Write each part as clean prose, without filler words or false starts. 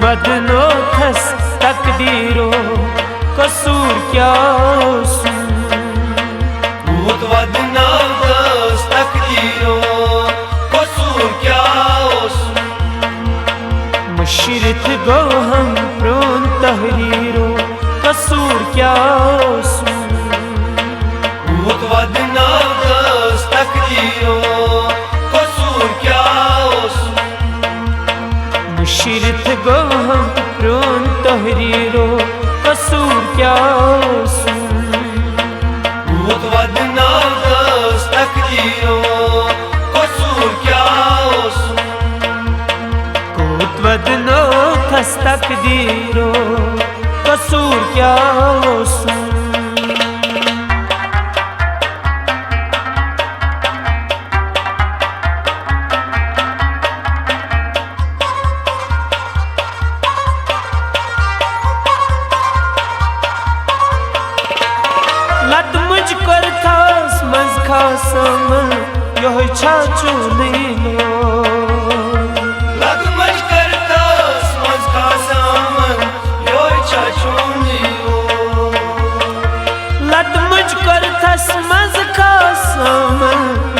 बदनो thus तकदीरो कसूर क्या बदना थस तकदीरो कसूर क्या मुशरित गो हम प्रोन तहरीरो कसूर क्या बदना थस तकदीरो कसूर क्या मुशरित गो हम प्रोन तहरीरो कसूर क्या बदना थस तकदीरो कसूर क्या बदनो थस तकदीरो कसूर क्या लत मुझ कर थास मज खासम यो छाचो नहीं लो लत मुझ कर थास मज खासम यो छाचो नहीं लो लत मुझ कर थस मज खासम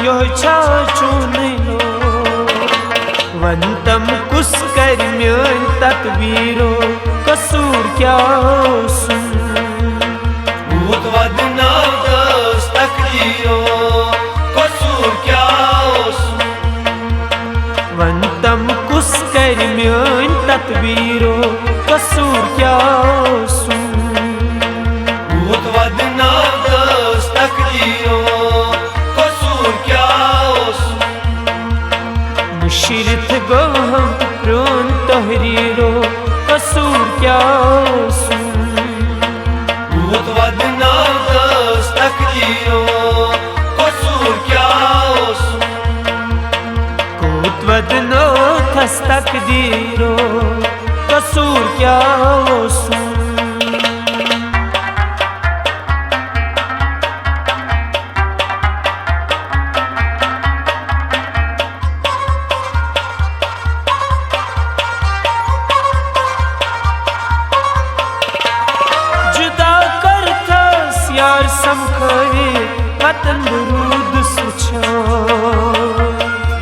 यो छाचो नहीं लो वंतम कुस कर म्यान तकबीरो कसूर क्या बदना थस तकदीरो कसूर क्या वंतम कुस कर म्यान तकबीरो कसूर क्या बदना थस तकदीरो कसूर क्या मुशरित गो हम प्रोन तहरीरो कसूर क्या बदना थस तकदीरो कसूर क्या बदनो थस तकदीरो कसूर क्या जुदा कर थस यार समखरे वतन बुरूद सुछा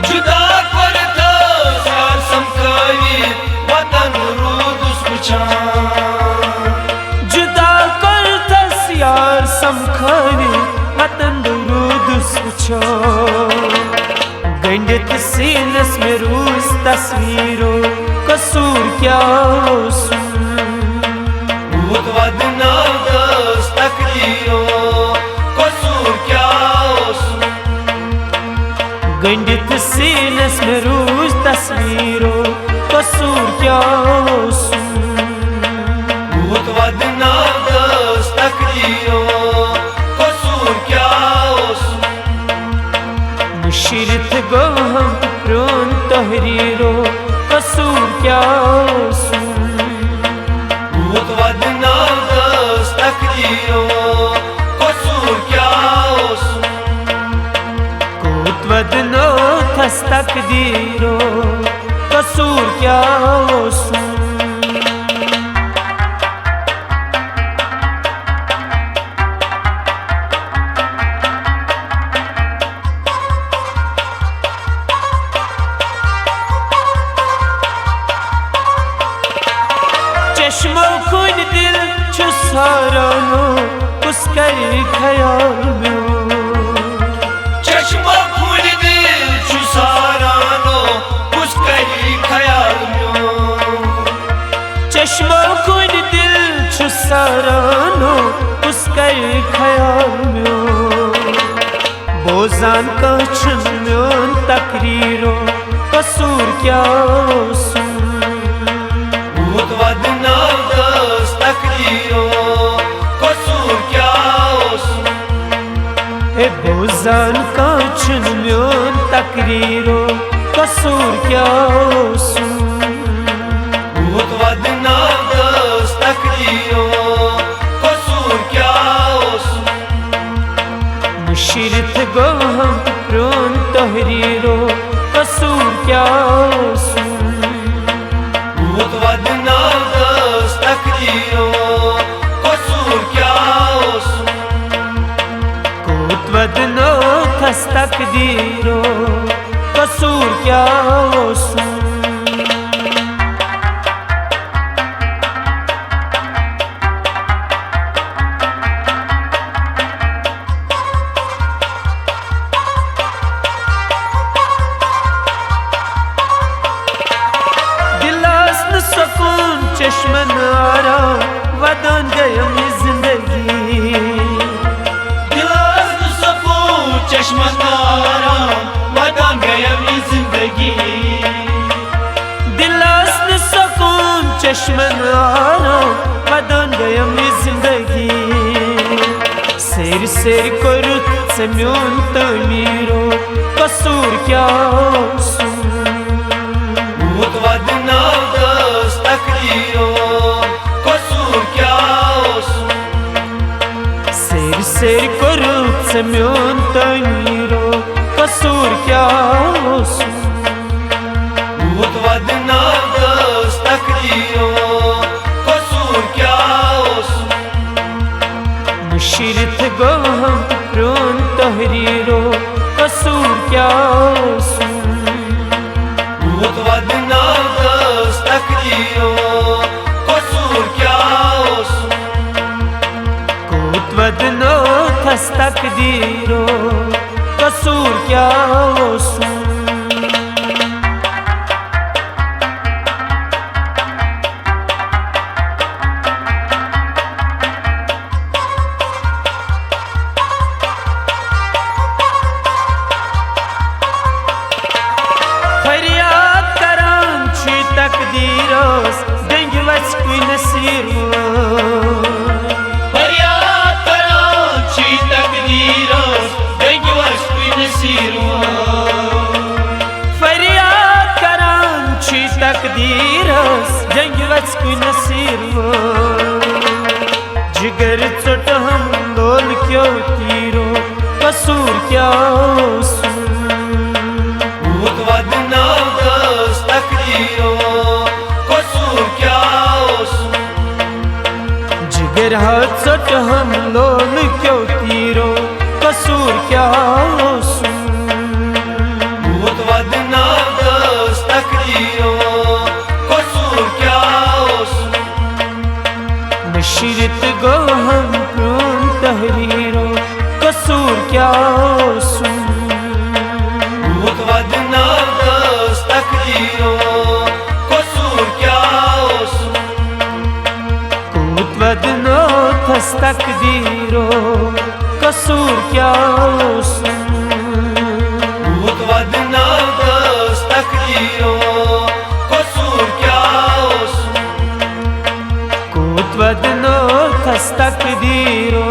जुदा कर थस यार समखरी वतन बुरूद सुछा जुदा कर थस यार समखरे वतन बुरूद सुछा गंडित सीनस में रूस तस्वीरो कसूर क्या बदना थस तकदीरो कसूर क्या गंडित सीनस में रूस तस्वीरो कसूर क्या बदना थस तकदीरो कसूर क्या मुशरित गो हम प्रोन तहरीरो कसूर क्या बदना थस तकदीरो कसूर क्या बदनो थस तकदीरो कसूर क्या चश्मो खुद दिल छुसारानो उस कर ख्याल में चश्मा खून दिल छुसारानो उस कई ख्याल में चश्मो खुद दिल छुसारानो उस कर ख्याल में बोजान का छन म्यान तकरीरो कसूर क्या बदना थस तकदीरो कसूर क्या ए बोजान का छन म्यान तकरीरो कसूर क्या बदना थस तकदीरो कसूर क्या मुशरित गो हम प्रोन तहरीरो कसूर क्या बदना tas takdiro, कसूर क्या olsun? सुकून चश्मन आरा वदन गयम ये जिंदगी दिलास सुकून चश्मन आरा वदन गयम ये जिंदगी दिलास सुकून चश्मन आरा वदन गयम ये जिंदगी सेर सेर करुत से म्योन तमीरो कसूर क्या olsun? कसूर क्या olsun? सेर सेर करुp semyon taniro कसूर क्या olsun? Mutvadnadas takdiro कसूर क्या olsun? मुशीरत गहम प्रोन तहरीरो कसूर क्या olsun? Mutvadnadas takdiro कसूर क्या olsun? Kutwadno tas takdiro कसूर क्या olsun? Takdiros dengi vaçkuy nasirmo Feryat karan çi takdiros dengi vaçkuy nasirmo Feryat karan çi takdiros dengi vaçkuy nasirmo Jigar çot hum dol kyo tiro कसूर क्या olsun? Mutvadnadas takdiro कसूर क्या olsun? जिगर हाथ सट हम लोल क्यों तीरो कसूर क्या olsun? Mutvadnadas takdiro कसूर क्या olsun? नशीरत गो हम प्रोन तहरीरो कसूर क्या olsun? Mutvadnadas takdiro कसूर क्या olsun? Kutwadno tas takdiro कसूर क्या olsun? Mutvadnadas takdiro कसूर क्या olsun? Kutwadno tas takdiro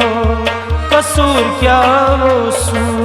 कसूर क्या olsun?